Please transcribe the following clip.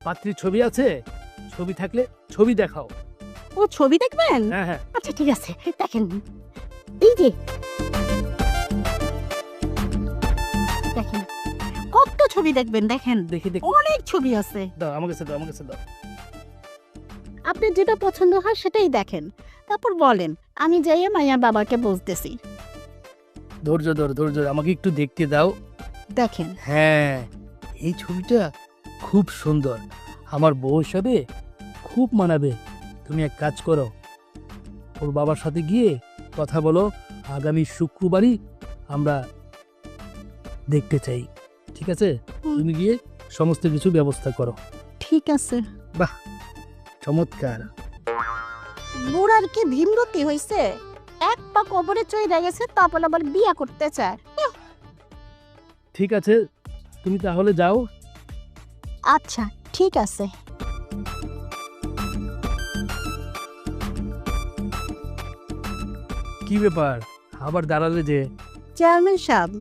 পাত্রীর ছবি আছে? ছবি থাকলে ছবি দেখাও। ও ছবি দেখবেন? হ্যাঁ হ্যাঁ, আচ্ছা ঠিক আছে, দেখেন এই যে দেখেন কত ছবি দেখবেন, দেখেন দেখি দেখি। অনেক ছবি আছে। দাও আমার কাছে দাও, আমার কাছে দাও। আপনি যেটা পছন্দ হয় সেটাই দেখেন, তারপর বলেন, আমি যাইয়ে মাইয়ার বাবাকে বলতেছি। ধৈর্য ধর, ধৈর্য ধর, আমাকে একটু দেখতে দাও। দেখেন হ্যাঁ, এই ছবিটা খুব সুন্দর, আমার বউ হিসাবে খুব মানাবে। তুমি এক কাজ করো, ওর বাবার সাথে গিয়ে কথা বলো, আগামী শুক্রবারই আমরা দেখতে চাই, ঠিক আছে? হুম। তুমি গিয়ে সমস্ত কিছু ব্যবস্থা করো। ঠিক আছে। চমৎকার। বুড়ার কি ভীমরতি হইছে, এক পা কবরে চইরা গেছে, তারপর আবার বিয়া করতে চায়। ঠিক আছে, তুমি তাহলে যাও। আচ্ছা ঠিক আছে। কি ব্যাপার, আবার দাঁড়ালে যে? চেয়ারম্যান সাহেব,